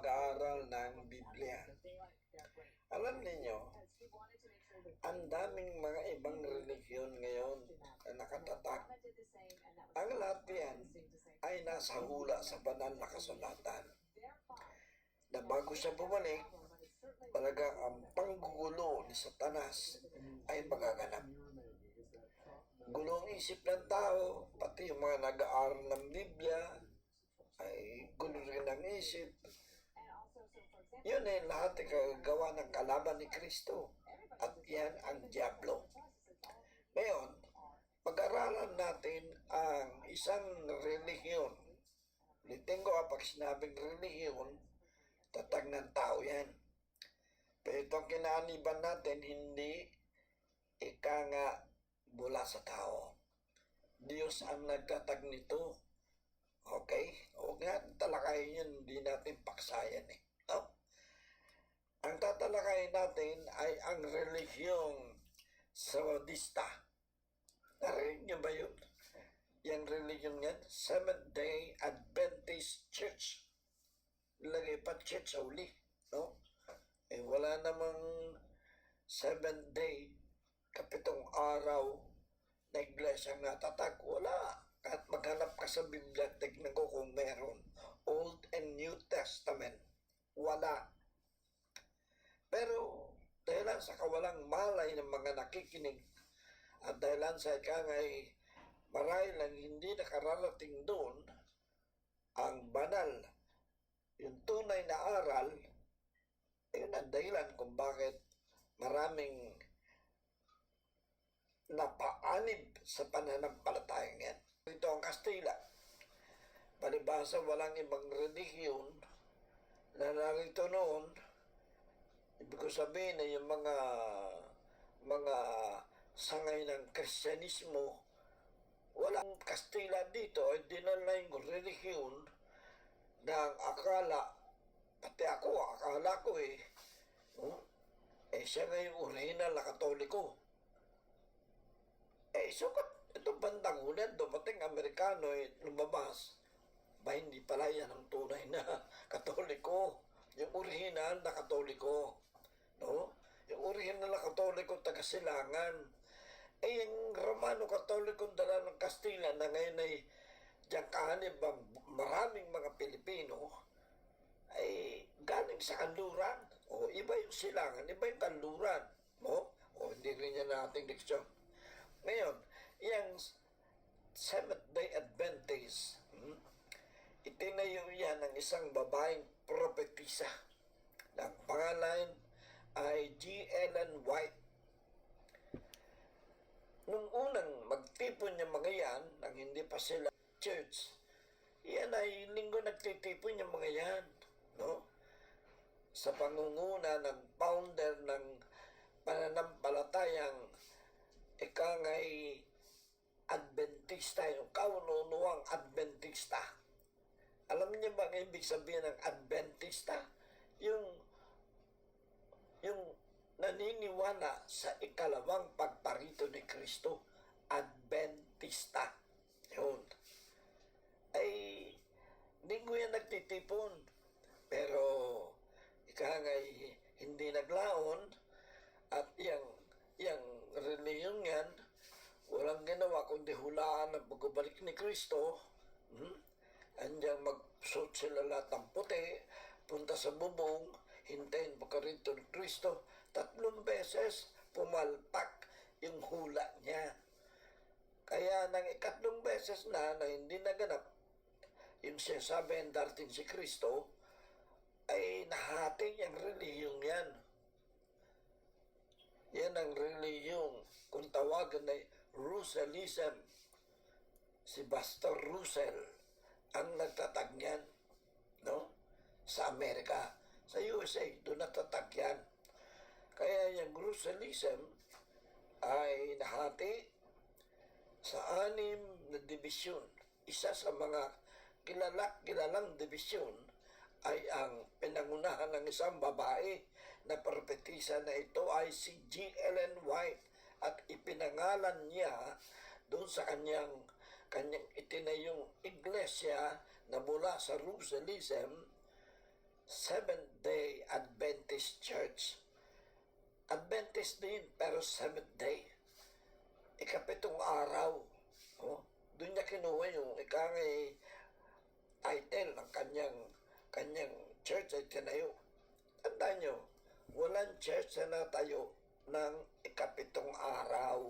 pag-aaral ng Biblia. Alam niyo, ang daming mga ibang relihiyon ngayon na nakatatak. Ang lahat yan ay nasa hula sa banal na kasulatan. Na bago siya bumalik, talagang ang panggugulo ni Satanas ay magaganap. Gulong isip ng tao, pati yung mga nag-aaral ng Biblia, ay gulo rin ang isip. Yun ay lahat ay kagawa ng kalaban ni Kristo. At yan ang Diablo. Ngayon, pag-aralan natin ang isang relihiyon. Liting ko pag sinabing relihiyon, tatag ng tao yan. Pero itong kinaaniban natin, hindi ika nga mula sa tao. Diyos ang nagtatag nito. Okay? Huwag nga talakayin yun, hindi natin paksayan eh. No? Ang tatalakayin natin ay ang relihiyong Saudista. Narinig niyo ba yun? Yung relihiyon yan, Seventh-day Adventist Church. Ilagay pa church sa uli. No? Eh wala namang 7th day, kapitong araw na iglesia ang natatag. Wala. At maghanap ka sa Biblia, tignan ko kung meron. Old and New Testament. Wala. Pero dahilan sa kawalang malay ng mga nakikinig at dahilan sa ikangay marahil lang hindi nakararating doon ang banal, yung tunay na aral, yun ang dahilan kung bakit maraming napaanib sa pananampalatayang yan. Ito ang Kastila. Palibasa walang ibang relihiyon na narito noon. Ibig ko sabihin na yung mga sangay ng Kristyanismo, walang Kastila dito ay dinala yung relihiyon na akala, pati ako, akala ko siya nga yung original na Katoliko. Sukat itong bandang ulit, dumating Amerikano lumabas, ba hindi pala yan ang tunay na Katoliko, yung original na Katoliko. No? Yung original na Katoliko, taga-Silangan. Yung Romano Katoliko dala ng Kastila na ngayon ay diyan kahanib maraming mga Pilipino ay galing sa kanluran. O iba yung Silangan, iba yung kanluran. No? O hindi rin yan nating leksyon. Ngayon, yung Seventh-day Adventist, itinayo yan ng isang babaeng propetisa. Ang pangalan ay G. Ellen White. Nung unang magtipon yung mga yan, nang hindi pa sila church, yan ay linggo nagtitipon yung mga yan. No? Sa pangunguna ng founder ng pananampalatayang ikangay Adventista, yung kaununuang Adventista. Alam niyo ba ang ibig sabihin ng Adventista? Yung naniniwala sa ikalawang pagparito ni Kristo, Adventista. Yun. Ay, linggo yan nagtitipon. Pero, ikangay hindi naglaon at yung reliyon yan, walang ginawa kundi hulaan ang pagbabalik ni Kristo. Andiyan magsuot sila lahat ng puti, punta sa bubong, hintayin pagkarito ni Kristo. 3 beses pumalpak yung hula niya. Kaya nang 3 beses na hindi naganap yung sinasabi ang darating si Kristo, ay nahati yung relihiyong yan. Yan ang relihiyong kung tawagan ay Russellism. Si Pastor Russell ang nagtatag niyan, no? Sa Amerika, sa USA, doon natatag yan. Kaya yung Russellism ay nahati sa 6 na dibisyon. Isa sa mga kilalang dibisyon ay ang pinangunahan ng isang babae na propetisa na ito ay si G. Ellen White at ipinangalan niya doon sa kanyang itinayong iglesia na mula sa Russellism Seventh-day Adventist Church. Adventist din, pero seventh day. Ikapitong araw. Oh, doon niya kinuha yung ikangay title ng kanyang church ay tinayo. Tandaan nyo, walang church na natayo ng ikapitong araw.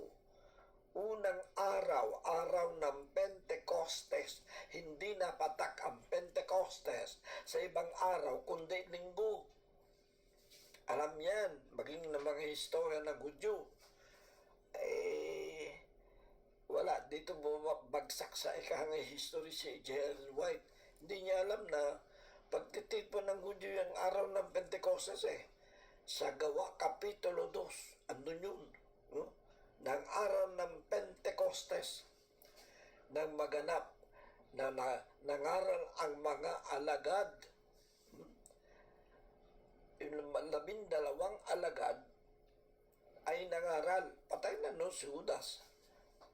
Unang araw, araw ng Pentecostes, hindi napatak ang Pentecostes sa ibang araw, kundi linggo. Alam yan, maging ng mga historia ng Hudyo. Wala, dito bumabagsak sa ikangay history si J.L. White. Hindi niya alam na pagtitipon ng Hudyo yung araw ng Pentecostes Sa Gawa, Kapitulo 2, andun yun. No? Ng araw ng Pentecostes nang maganap na nangaral ang mga alagad. Yung 12 alagad ay nangaral. Patay na no si Judas.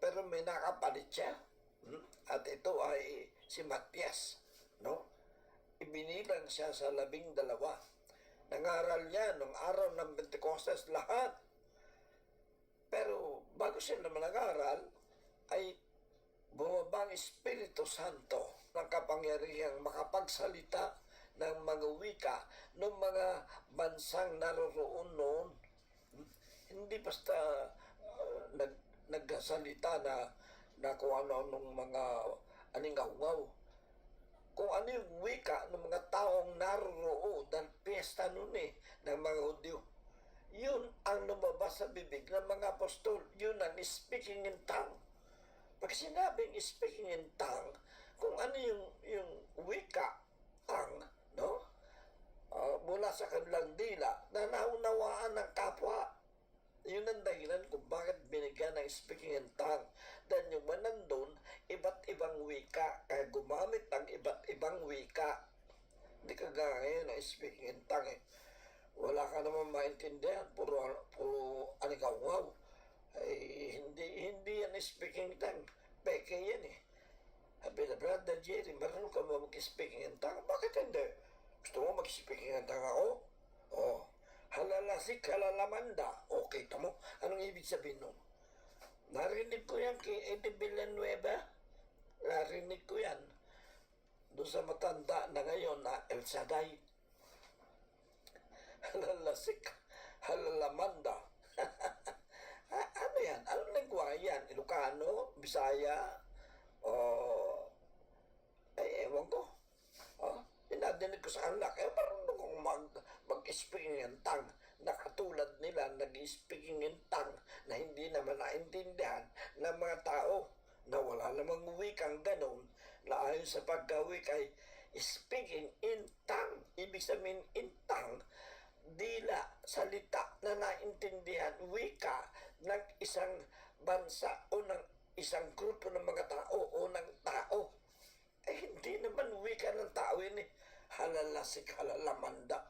Pero may nakapalit siya. At ito ay si Matias. No? Ibinilang siya sa 12. Nangaral niya nung araw ng Pentecostes lahat. Pero bago siya naman nag-aral, ay bumabang Espiritu Santo ng kapangyarihang makapagsalita ng mga wika ng mga bansang naroroon noon. Hindi basta nagsalita na kung ano-anong mga aningaw-ngaw. Kung ano yung wika ng mga taong naroroon dahil piyesta noon ng mga Hudyo. Yun ang lumabas sa bibig ng mga apostol. Yun ang speaking in tongue. Pag sinabing speaking in tongue, kung ano yung wika, no? Mula sa kanilang dila, na naunawaan ng kapwa. Yun ang dahilan kung bakit binigyan ng speaking in tongue. Dahil yung manandun, iba't ibang wika, kaya gumamit ng iba't ibang wika. Hindi ka ngayon ng speaking in tongue Wala ka naman maintindihan, puro anigaw-ngaw. Ay, hindi yan speaking in tongue. Peke yan Sabi na, Brother Jerry, marunong ka ba mag-speaking in tongue? Bakit hindi? Gusto mo mag-speaking in tongue ako? Halalasik, halalamanda. Okay, tamo. Anong ibig sabihin nun? Narinig ko yan kay Eddie Villanueva. Narinig ko yan. Doon sa matanda na ngayon na El Shaddai. Halalasik, halalamanda. Ano yan? Anong lingwa yan? Ilocano? Bisaya? Ewan ko. Pinadinig ko sa kanila. Kaya marunong kong mag-speaking in tongue na katulad nila nag-speaking in tongue na hindi naman naintindihan ng mga tao na wala namang wikang ganon na ayon sa pagkawik ay speaking in tongue. Ibig sabihin in tongue, dila, salita na naintindihan, wika ng isang bansa o ng isang grupo ng mga tao o ng tao. Hindi naman wika ng tao yun Halalasik, halalamanda.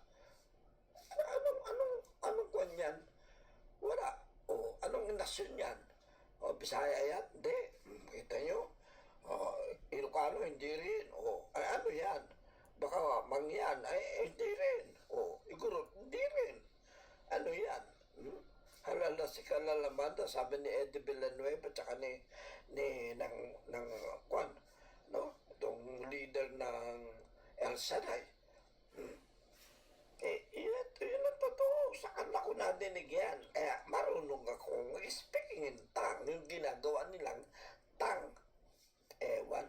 Anong kwan yan? Wala. Anong nasyon yan? Bisaya yan? Hindi. Kita nyo? Ilocano, hindi rin. Ano yan? Baka mangyan, hindi rin. Igurot, hindi rin. Ano yan? Halalasik, halalamanda, sabi ni Eddie Villanueva, tsaka ng kwan, no? Itong leader ng El Shaddai. Yun ang totoo. Sa kanila ko nadinig yan. Kaya marunong akong speaking in tongue. Yung ginagawa nilang tongue. Ewan.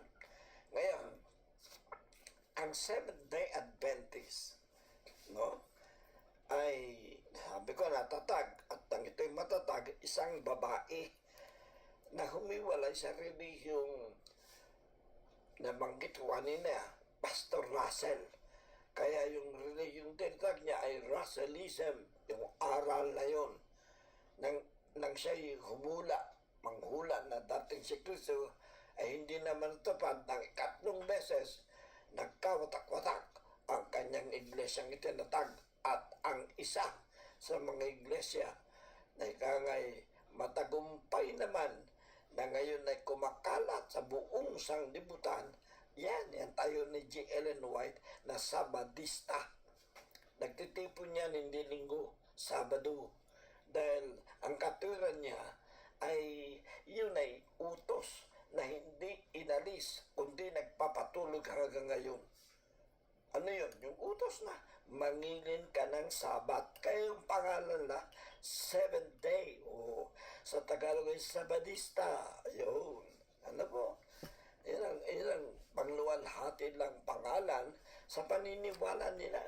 Ngayon, ang Seventh-day Adventist, no? Ay, sabi ko natatag. At ang ito'y matatag, isang babae na humiwalay sa relihiyong nabanggit ko kanina, Pastor Russell. Kaya yung relihiyong tinatag niya ay Russellism, yung aral na yun. Nang siya'y manghula na dating si Kristo ay hindi naman tupad ng 3 beses, nagkawatak-watak ang kanyang iglesyang itinatag at ang isa sa mga iglesia na ikangay matagumpay naman na ngayon ay kumakalat sa buong sanglibutan, yan tayo ni G. Ellen White na Sabadista. Nagtitipon yan hindi Linggo, Sabado. Dahil ang katuwiran niya ay yun ay utos na hindi inalis, kundi nagpapatulog hanggang ngayon. Ano yun? Yung utos na mangilin ka ng Sabat. Kaya yung pangalan na Seventh Day o sa Tagalog ay Sabadista. Yun. Ano po? Yan ang pangluwalhati lang pangalan sa paniniwala nila.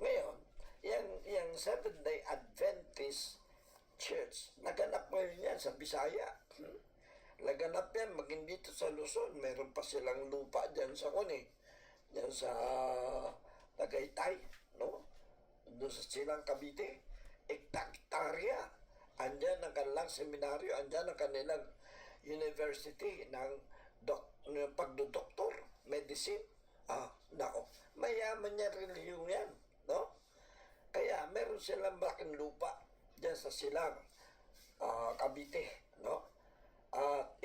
Ngayon, yung Seventh Day Adventist Church, naganap ngayon yan sa Bisaya. Naganap yan, maging dito sa Luzon, meron pa silang lupa dyan sa Kuni. Dyan sa Tagaytay, no? Doon sa Silang Cavite. Hektarya. Andyan ang kanilang seminaryo, andyan ang kanilang university ng pagdodoktor, medicine. Nako, mayaman niya reliyon yan, no? Kaya meron silang malaking lupa dyan sa Silang Cavite, no? At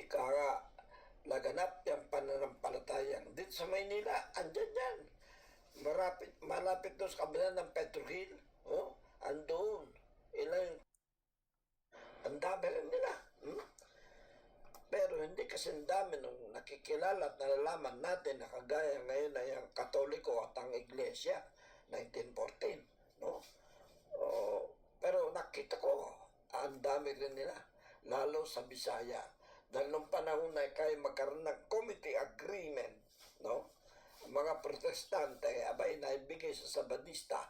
laganap yung pananampalatayang dito sa Maynila, andyan yan. Malapit doon sa kabila ng Petro Hill, andun. Ang dami rin nila. Pero hindi kasi ang dami nung nakikilala at nalalaman natin na kagaya ngayon ay ang Katoliko at ang Iglesia, 1914, no? Pero nakita ko, ang dami rin nila, lalo sa Bisaya. Dahil nung panahon na kayo magkaroon ng committee agreement, no? Ang mga protestante, abay, naibigay sa Sabadista,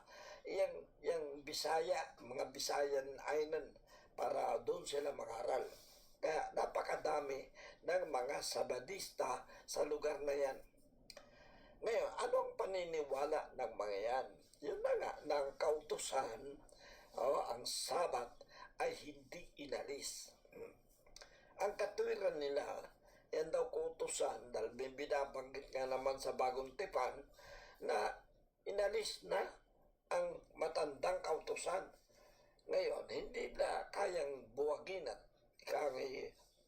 yung Bisaya, mga Bisayan Island, para doon sila mag-aral. Kaya napakadami ng mga Sabadista sa lugar na yan. Ngayon, anong paniniwala ng mga yan? Yun na nga, ng kautusan, ang Sabat ay hindi inalis. Ang katuwiran nila, yan daw kautusan, dahil binabanggit nga naman sa Bagong Tipan, na inalis na ang matandang kautusan. Ngayon, hindi na kayang buwagin at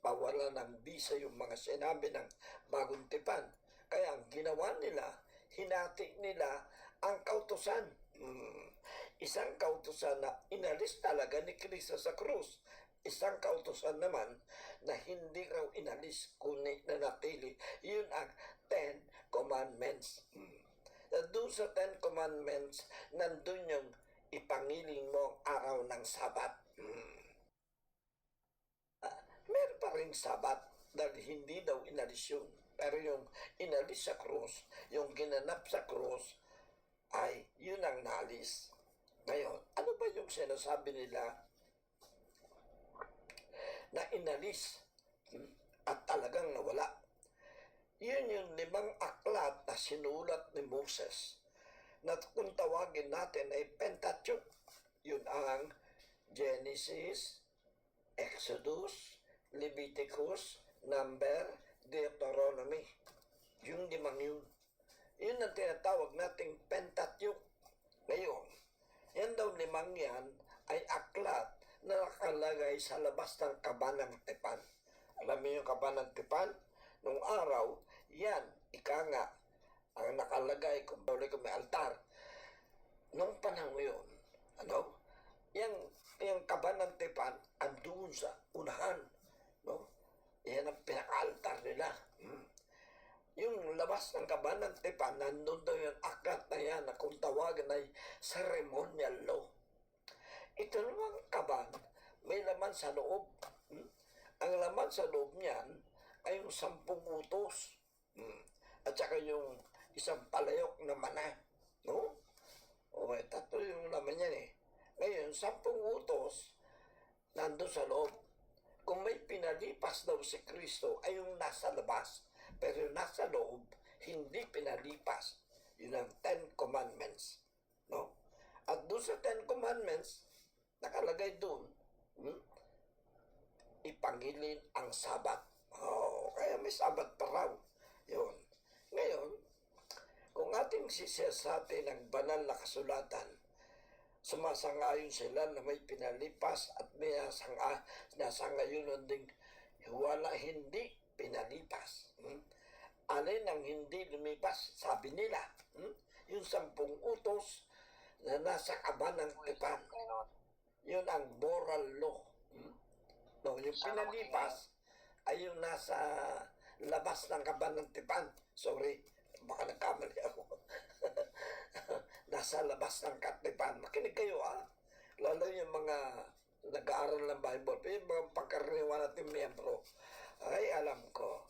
pawala ng bisa yung mga sinabi ng Bagong Tipan. Kaya ang ginawa nila, hinati nila ang kautusan. Isang kautusan na inalis talaga ni Kristo sa krus. Isang kautusan naman na hindi raw inalis kundi nanatili. Yun ang Ten Commandments. Doon sa Ten Commandments, nandun yung ipangiling mo ang araw ng Sabat. Meron pa rin Sabat dahil hindi daw inalis yun. Pero yung inalis sa krus, yung ginanap sa krus, ay yun ang nalis. Ngayon, ano ba yung sinasabi nila na inalis at talagang nawala? Yun yung 5 aklat na sinulat ni Moses na kung tawagin natin ay Pentateuch. Yun ang Genesis, Exodus, Leviticus, Number, Deuteronomy. Yung 5 yun. Yun ang tinatawag nating Pentateuch. Ngayon, yan daw 5 yan ay aklat na nakalagay sa labas ng Kabanang Tipan. Alam mo yung Kabanang Tipan? Nung araw, yan, nga, ang nakalagay kung may altar. Nung panahon yun, yung Kabanang Tipan, andun sa unahan. No? Yan ang pinaka-altar nila. Yung labas ng Kabanang Tipan, nandun daw yung aklat na yan na kung tawagan ay ceremonial law. Ito namang kaban, may laman sa loob. Ang laman sa loob niyan ay yung 10 utos. At saka yung isang palayok na mana. No? May 3 yung laman yan eh. Ngayon, 10 utos nandun sa loob. Kung may pinalipas daw si Kristo ay yung nasa labas. Pero yung nasa loob, hindi pinalipas. Yun ang 10 Commandments. No? At doon sa 10 Commandments, nakalagay doon, ipangilin ang Sabat. Kaya may Sabat pa raw. Yun. Ngayon, kung ating sisiyasati ng banal na kasulatan, sumasangayon sila na may pinalipas at may nasangayon ding wala hindi pinalipas. Alin ang hindi lumipas? Sabi nila, yung 10 utos na nasa kaba ng tipan. Yun ang moral law. No, yung pinalipas ay yung nasa labas ng kaba ng tipan. Sorry, baka nagkamali ako. Nasa labas ng katipan. Makinig kayo Lalo yung mga nag-aaral ng Bible, yung mga pagkaraniwan natin miyembro, ay alam ko,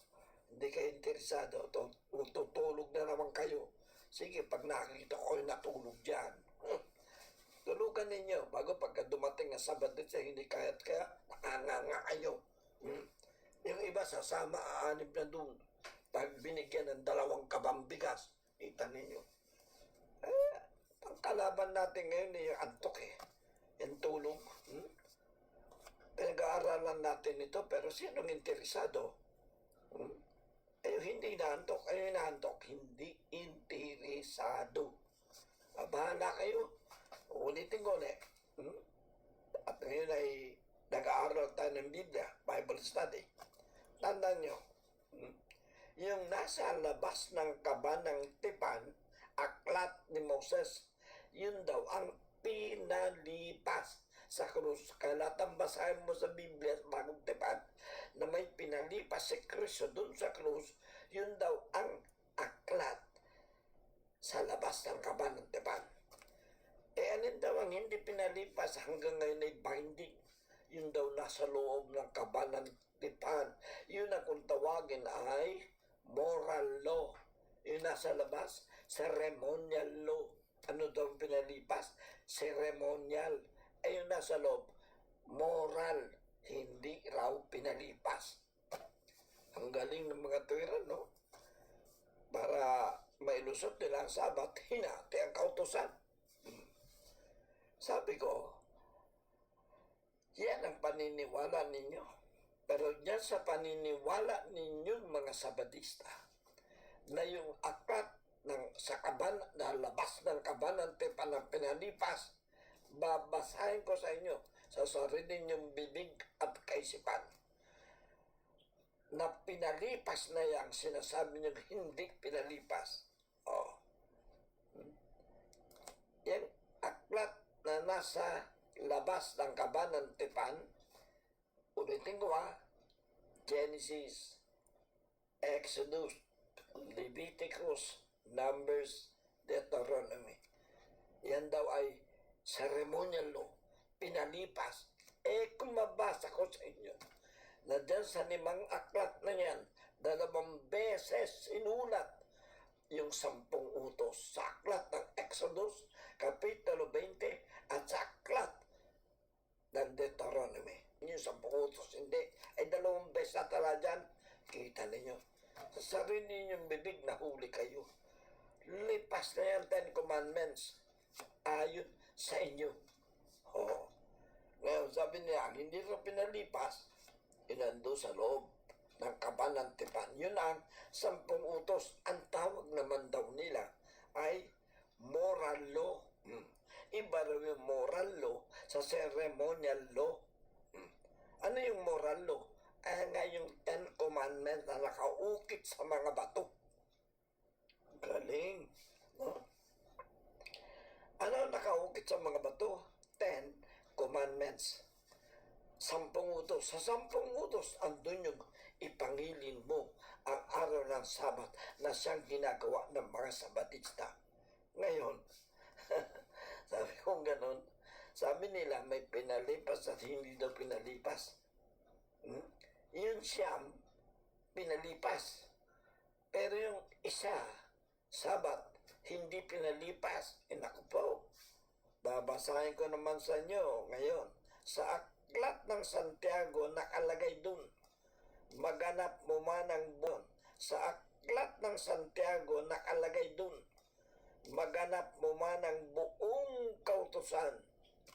hindi kayo interesado, tutulog na naman kayo. Sige, pag nakikita ko yung natulog dyan, tulugan ninyo bago pagka dumating na Sabado sa hindi kaya nakanganga kayo. Yung iba sasama aanib na dun. Pag binigyan ng 2 kabang bigas, kita ninyo. Ang kalaban natin ngayon yung antok yung tulog. Pinag-aaralan natin ito pero sinong interesado? Hindi naantok. Naantok. Hindi interesado. Bahala kayo. Ulitin ko ulit. At ngayon ay nag-aaral tayo ng Biblia, Bible study. Tandaan nyo, yung nasa labas ng kaba ng tipan, aklat ni Moses, yun daw ang pinalipas sa krus. Kaya latang basahin mo sa Biblia sa bagong tipan na may pinalipas si Kristo dun sa krus, yun daw ang aklat sa labas ng kaba ng tipan. Alin daw ang hindi pinalipas hanggang ngayon ay binding. Yun daw nasa loob ng kaba ng tipan. Yun ang kung tawagin ay moral law. Yung nasa labas, ceremonial law. Ano daw pinalipas? Ceremonial. Yung nasa loob, moral. Hindi raw pinalipas. Ang galing ng mga tuwiran, no? Para mailusot nila ang Sabat, hinati ang kautusan. Sabi ko, yan ang paniniwala ninyo. Pero yan sa paniniwala ninyong mga Sabadista, na yung aklat sa kaban, na labas ng kaban ng tipan ng pinalipas, babasahin ko sa inyo sa sarili ninyong bibig at kaisipan na pinalipas na yang sinasabi niyo hindi pinalipas. Yan aklat na nasa labas ng kaba ng tipan, ulitin ko Genesis, Exodus, Leviticus, Numbers, Deuteronomy. Yan daw ay ceremonial law, pinalipas. Kung mabasa ko sa inyo, na dyan sa 5 aklat na yan, 2 beses sinulat yung 10 utos sa aklat ng Exodus, Kapitulo 20, at sa aklat ng Deuteronomy. Yung 10 utos, hindi. Ay 2 beses na tala dyan. Kita ninyo. Sa sarili ninyong bibig, nahuli kayo. Lipas na yan 10 commandments. Ayon sa inyo. Ngayon, sabi niya, hindi rin pinalipas, inando sa loob ng kaba ng tipan. Yun ang 10 utos. Ang tawag naman daw nila ay moral law. Iba rin yung moral law sa ceremonial law. Ano yung moral law? Nga yung 10 commandments na nakaukit sa mga bato. Galing. No? Ano nakaukit sa mga bato? 10 commandments. 10 utos. Sa 10 utos, andun yung ipangilin mo ang araw ng Sabat na siyang ginagawa ng mga Sabatista. Ngayon, sabi kong ganun, sabi nila may pinalipas at hindi daw pinalipas. Yun siyang pinalipas. Pero yung isa, Sabat, hindi pinalipas. Naku po, babasahin ko naman sa inyo ngayon. Sa aklat ng Santiago, nakalagay dun, maganap mo man ang buwan. Sa aklat ng Santiago, nakalagay dun, maganap mo man ang buong kautusan.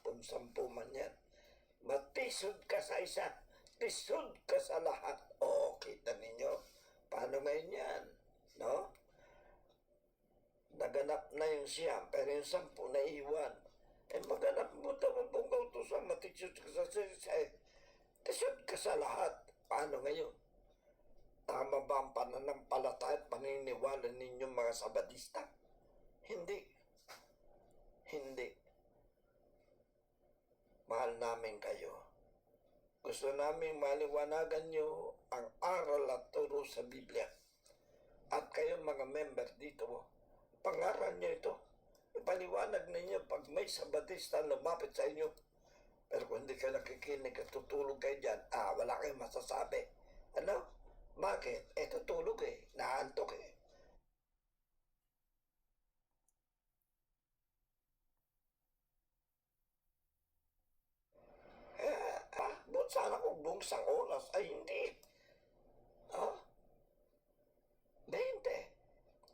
Kung 10 man yan. Matisod ka sa isa, tisod ka sa lahat. Kita ninyo. Paano ngayon yan? No? Naganap na yung siyam, pero yung 10 naiwan. Maganap mo ito ang buong kautusan, matisod ka sa isa, tisod ka sa lahat. Paano ngayon? Tama ba ang pananampalataya at paniniwala ninyong mga Sabadista? Hindi. Hindi. Mahal namin kayo. Gusto namin maliwanagan nyo ang aral at turo sa Biblia. At kayo mga member dito, pangaral nyo ito. Ipaliwanag ninyo pag may sabatista lumapit sa inyo. Pero kung hindi kayo nakikinig at tutulog kayo dyan, wala kayong masasabi. Ano? Bakit? Tutulog naantok Doon sana kung buong isang oras ay hindi. Ah, 20,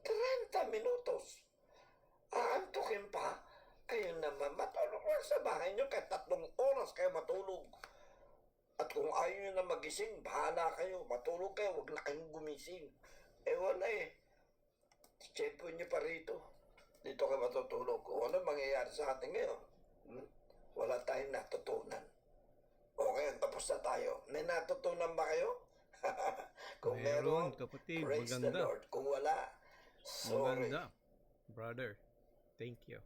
30 minutos. Aantukin pa. Kayo naman, matulog lang sa bahay nyo kahit 3 oras kayo matulog. At kung ayaw nyo na magising, bahala kayo. Matulog kayo, huwag na kayong gumising. Wala Checkpoint nyo pa rito. Dito kayo matutulog. Kung ano mangyayari sa atin ngayon, wala tayong natutunan. Okay, tapos na tayo. May natutunan ba kayo? Kung meron, kapatid, praise the maganda. Lord. Kung wala, sorry. Maganda, brother. Thank you.